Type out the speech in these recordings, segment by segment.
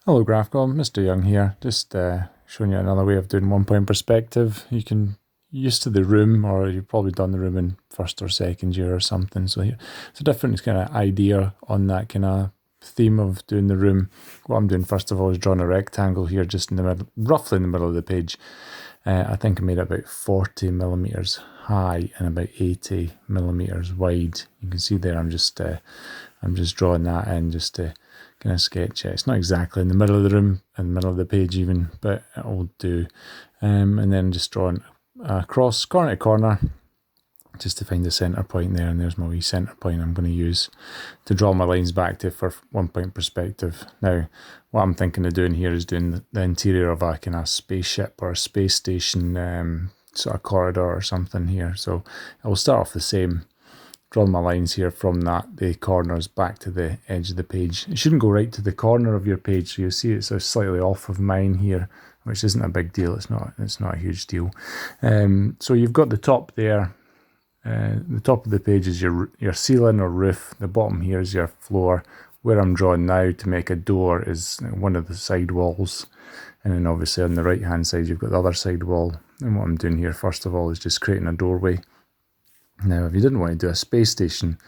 Hello Graphcom, Mr. Young here, just showing you another way of doing 1 point perspective. You can used to the room, or you've probably done the room in first or second year or something, so it's a different kind of idea on that kind of theme of doing the room. What I'm doing first of all is drawing a rectangle here just in the middle, roughly in the middle of the page. I think I made it about 40 millimeters high and about 80 millimeters wide. You can see there I'm just drawing that in just to kind of sketch it. It's not exactly in the middle of the room, in the middle of the page even, but it'll do. And then just drawing across corner to corner just to find the centre point there, and there's my wee centre point I'm going to use to draw my lines back to for 1 point perspective. Now, what I'm thinking of doing here is doing the interior of a kind of spaceship or a space station sort of corridor or something here. So I will start off the same, draw my lines here from the corners back to the edge of the page. It shouldn't go right to the corner of your page, so you'll see it's slightly off of mine here, which isn't a big deal. It's not a huge deal. So you've got the top there. The top of the page is your ceiling or roof. The bottom here is your floor. Where I'm drawing now to make a door is one of the side walls. And then obviously on the right hand side you've got the other side wall. And what I'm doing here first of all is just creating a doorway. Now if you didn't want to do a space station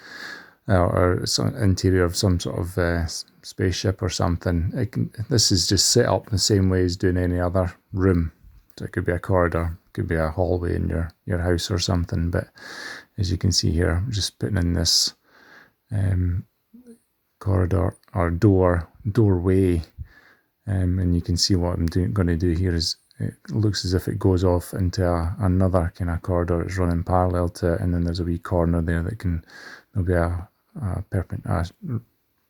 or some interior of some sort of spaceship or something, this is just set up the same way as doing any other room. So it could be a corridor, could be a hallway in your house or something, but as you can see here, I'm just putting in this corridor or doorway, and you can see what I'm going to do here is it looks as if it goes off into another kind of corridor. It's running parallel to it, and then there's a wee corner there that there'll be a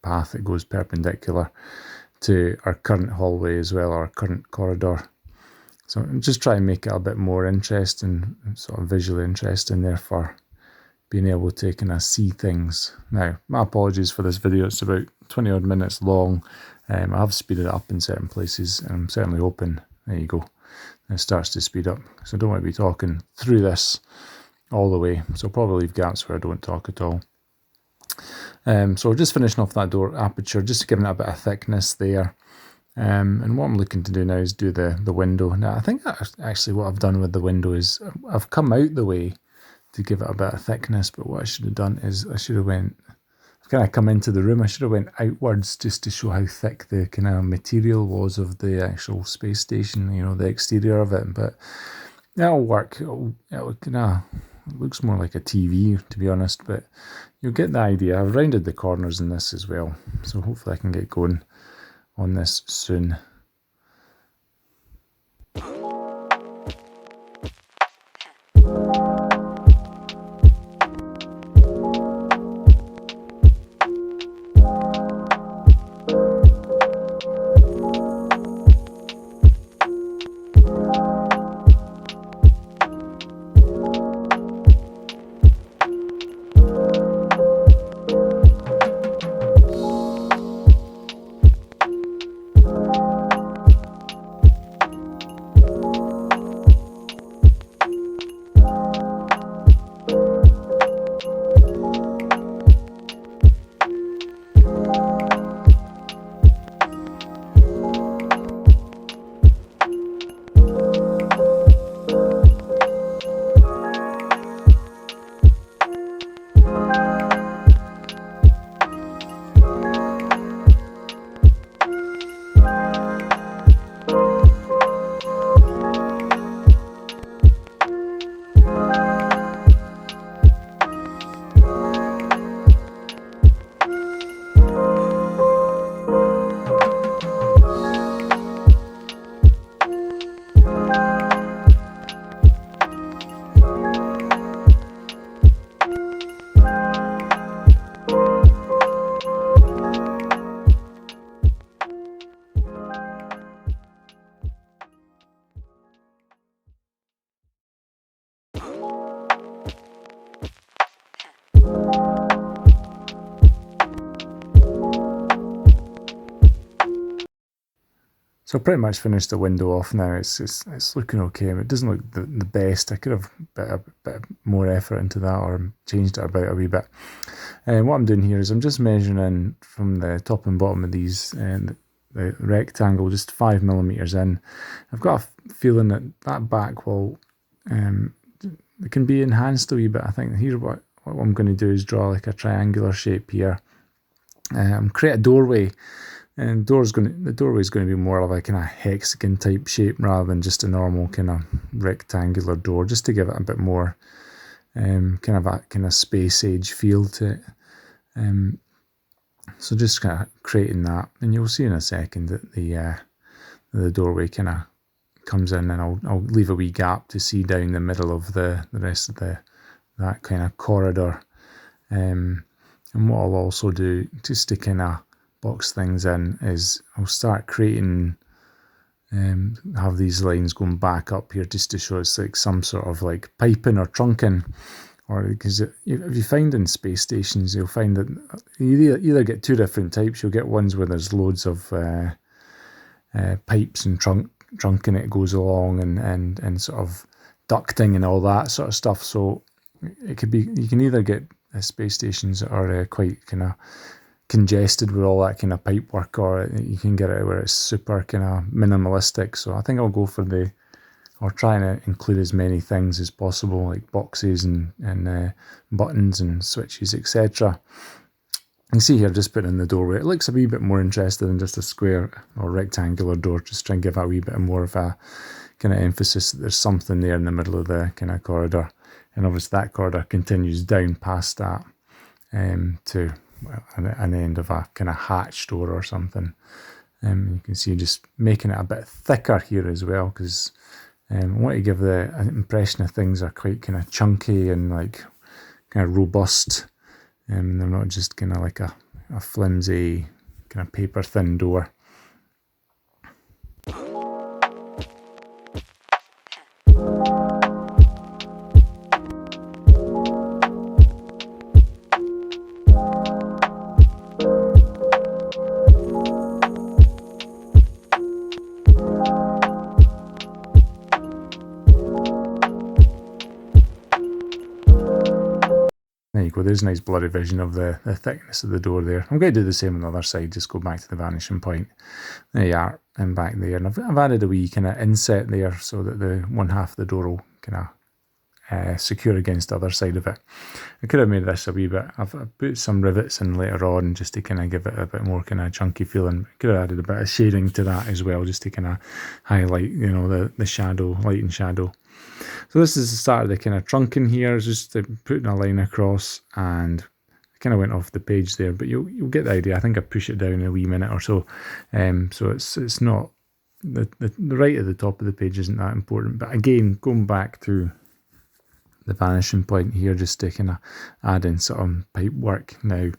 path that goes perpendicular to our current hallway as well, our current corridor. So I'm just trying to make it a bit more interesting, sort of visually interesting there for being able to kind of see things. Now, my apologies for this video, it's about 20 odd minutes long. I have speeded it up in certain places, and I'm certainly hoping, there you go, it starts to speed up. So I don't want to be talking through this all the way, so I'll probably leave gaps where I don't talk at all. So we're just finishing off that door aperture, just giving it a bit of thickness there. And what I'm looking to do now is do the window. Now, I think actually what I've done with the window is I've come out the way to give it a bit of thickness, but what I should have done is I've kind of come into the room, I should have went outwards just to show how thick the kind of material was of the actual space station, you know, the exterior of it, but that'll work. It looks more like a TV, to be honest, but you'll get the idea. I've rounded the corners in this as well, so hopefully I can get going on this soon. So I pretty much finished the window off now. It's looking okay. It doesn't look the best. I could have put a bit more effort into that or changed it about a wee bit. And what I'm doing here is I'm just measuring in from the top and bottom of these the rectangle just 5mm in. I've got a feeling that back wall it can be enhanced a wee bit. I think here what I'm going to do is draw like a triangular shape here. Create a doorway, and the doorway is going to be more of a kind of hexagon type shape rather than just a normal kind of rectangular door, just to give it a bit more kind of space age feel to it. So just kind of creating that, and you'll see in a second that the doorway kind of comes in, and I'll leave a wee gap to see down the middle of the rest of that kind of corridor. And what I'll also do, just to kind of box things in, is I'll start creating, have these lines going back up here just to show it's like some sort of like piping or trunking. Or because if you find in space stations, you'll find that you either get two different types. You'll get ones where there's loads of pipes and trunking it goes along, and sort of ducting and all that sort of stuff. So it could be, you can either get space stations that are quite kind of congested with all that kind of pipe work, or you can get it where it's super kind of minimalistic. So I think I'll go for or trying to include as many things as possible, like boxes and buttons and switches, etc. You can see here, just putting in the doorway, it looks a wee bit more interesting than just a square or rectangular door. Just try and give a wee bit more of a kind of emphasis that there's something there in the middle of the kind of corridor. And obviously that corridor continues down past that to an end of a kind of hatch door or something. You can see just making it a bit thicker here as well, because I want to give the impression of things are quite kind of chunky and like kind of robust. They're not just kind of like a flimsy kind of paper thin door. There you go, there's a nice blurry vision of the thickness of the door there. I'm going to do the same on the other side, just go back to the vanishing point. There you are, and back there. And I've added a wee kind of inset there so that the one half of the door will kind of secure against the other side of it. I could have made this a wee bit, I've put some rivets in later on just to kind of give it a bit more kind of chunky feeling. I could have added a bit of shading to that as well, just to kind of highlight, you know, the shadow, light and shadow. So this is the start of the kind of trunking here, just putting a line across, and I kind of went off the page there, but you'll get the idea. I think I push it down a wee minute or so. So it's not, the right at the top of the page isn't that important. But again, going back to the vanishing point here, just to kind of add in some pipe work. Now,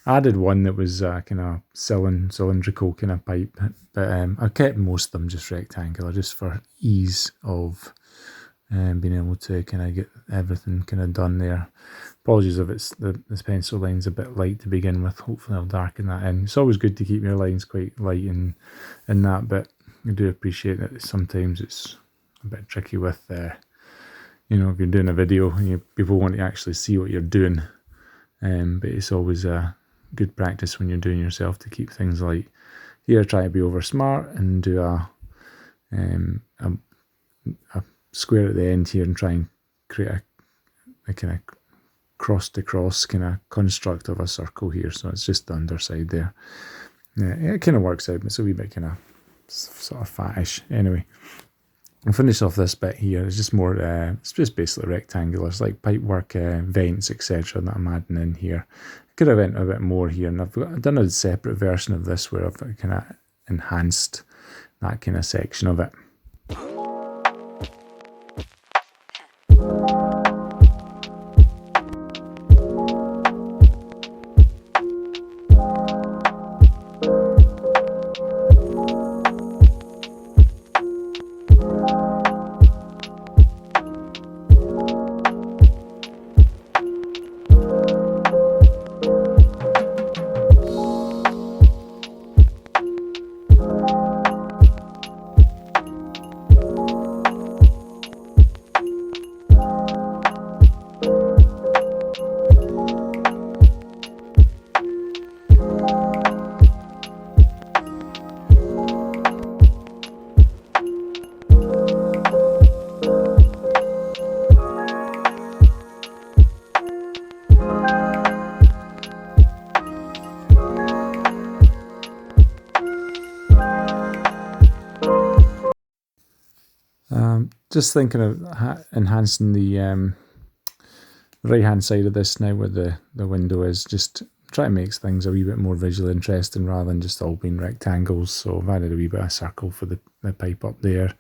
I added one that was kind of cylindrical kind of pipe, but I kept most of them just rectangular, just for ease of being able to kind of get everything kind of done there. Apologies if this pencil line's a bit light to begin with. Hopefully I'll darken that in. It's always good to keep your lines quite light in that, but I do appreciate that sometimes it's a bit tricky with, you know, if you're doing a video, people want to actually see what you're doing. But it's always a good practice when you're doing yourself to keep things light. Here, try to be over smart and do a square at the end here and try and create a kind of cross to cross kind of construct of a circle here. So it's just the underside there. Yeah, it kind of works out. It's a wee bit kind of sort of fattish. Anyway, I'll finish off this bit here. It's just more, it's just basically rectangular. It's like pipe work, vents, etc. that I'm adding in here. I could have went a bit more here, and I've done a separate version of this where I've kind of enhanced that kind of section of it. just thinking of enhancing the right hand side of this now where the window is, just try to make things a wee bit more visually interesting rather than just all being rectangles. So I've added a wee bit of circle for the pipe up there,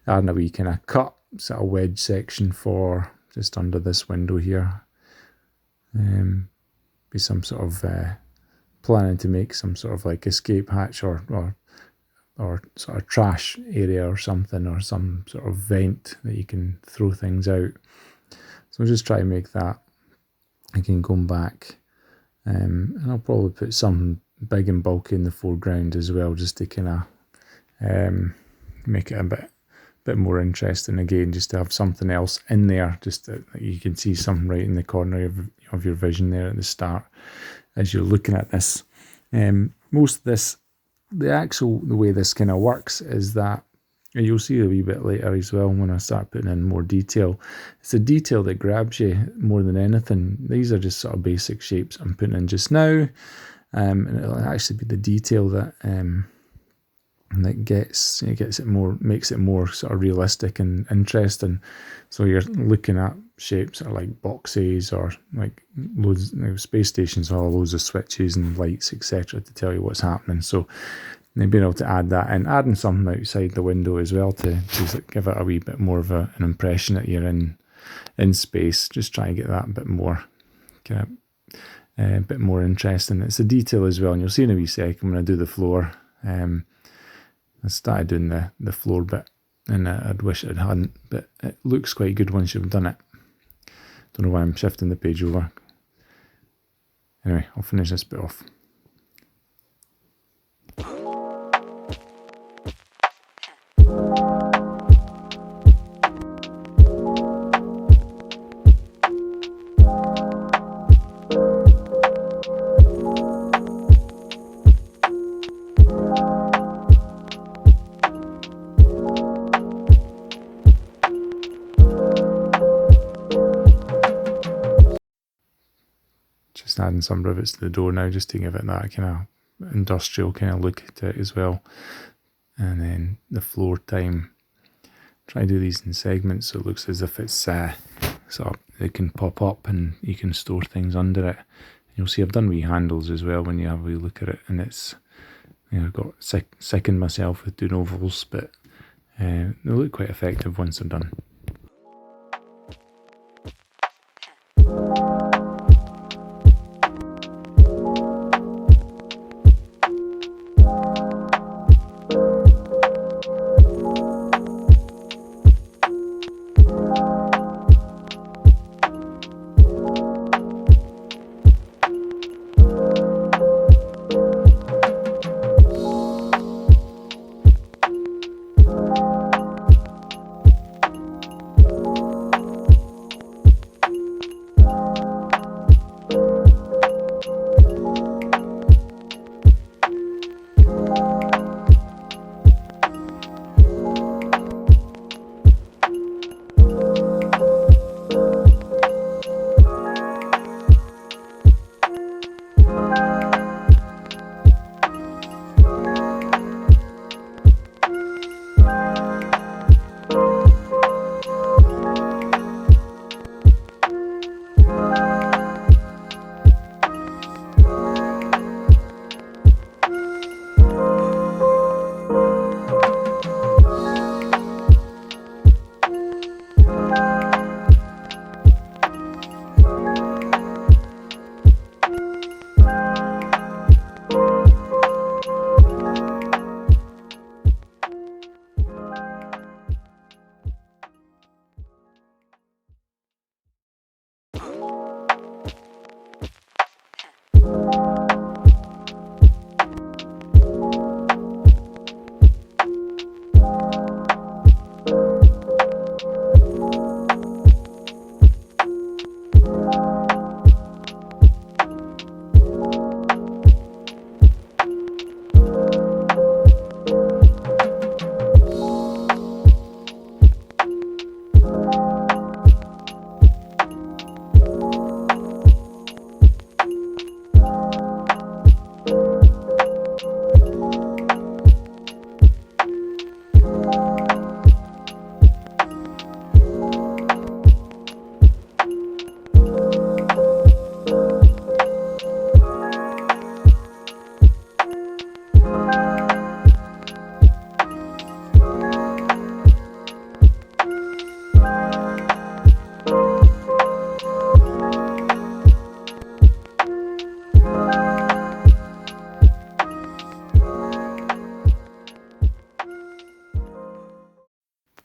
adding a wee kind of cut sort of wedge section for just under this window here. Be some sort of planning to make some sort of like escape hatch or sort of trash area or something, or some sort of vent that you can throw things out. So I'll just try to make that. Again, going back, and I'll probably put something big and bulky in the foreground as well, just to kind of make it a bit more interesting. Again, just to have something else in there, just that you can see something right in the corner of your vision there at the start as you're looking at this. Most of this, the way this kind of works is that, and you'll see a wee bit later as well when I start putting in more detail, it's the detail that grabs you more than anything. These are just sort of basic shapes I'm putting in just now, and it'll actually be the detail that makes it more sort of realistic and interesting. So you're looking at shapes that are like boxes or like loads, space stations have loads of switches and lights, etc., to tell you what's happening. So being able to add that in, adding something outside the window as well to give it a wee bit more of an impression that you're in space. Just try and get that a bit more a bit more interesting. It's a detail as well, and you'll see in a wee second when I do the floor. I started doing the floor bit, and I'd wish it hadn't, but it looks quite good once you've done it. Don't know why I'm shifting the page over. Anyway, I'll finish this bit off. Just adding some rivets to the door now, just to give it that kind of industrial kind of look to it as well. And then the floor time, try to do these in segments so it looks as if it's sort of, it can pop up and you can store things under it. And you'll see I've done wee handles as well when you have a wee look at it, and it's, I've got sickened myself with doing ovals, but they look quite effective once they're done.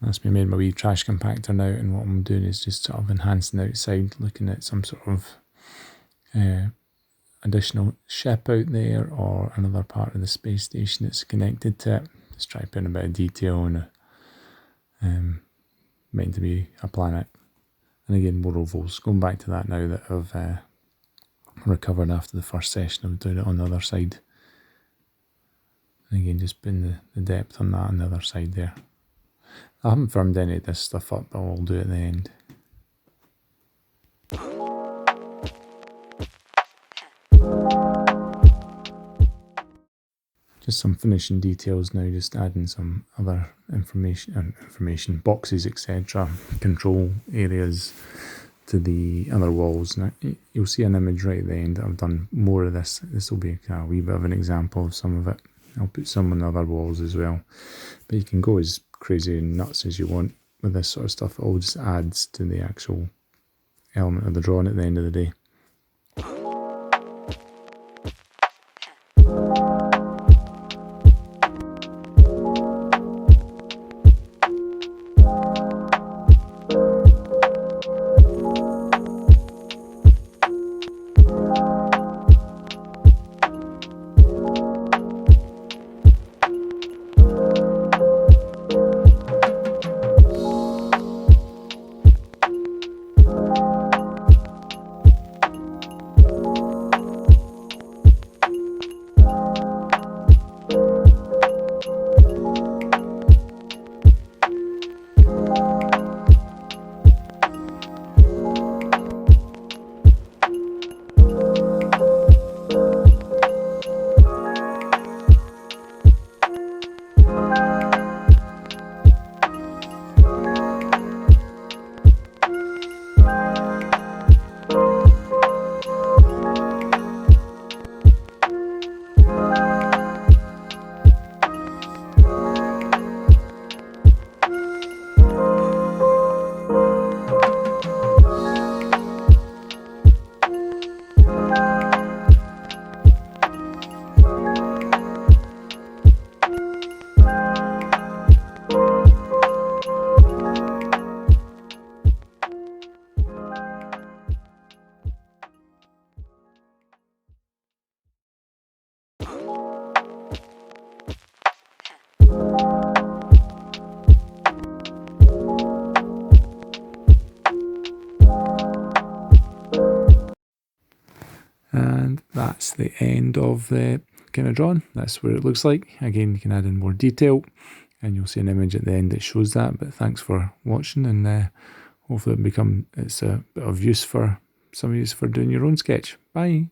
That's me made my wee trash compactor now, and what I'm doing is just sort of enhancing the outside, looking at some sort of additional ship out there or another part of the space station that's connected to it. Just try to put in a bit of detail on meant to be a planet. And again, more ovals. Going back to that now that I've recovered after the first session of doing it on the other side. And again, just putting the depth on that on the other side there. I haven't firmed any of this stuff up, but I'll do it at the end. Just some finishing details now, just adding some other information boxes, etc., control areas to the other walls. Now you'll see an image right at the end. I've done more of this. This will be a wee bit of an example of some of it. I'll put some on the other walls as well. But you can go as crazy and nuts as you want with this sort of stuff. It all just adds to the actual element of the drawing at the end of the day. And that's the end of the kind of drawing. That's what it looks like. Again, you can add in more detail and you'll see an image at the end that shows that. But thanks for watching, and hopefully it's a bit of use for some of you for doing your own sketch. Bye.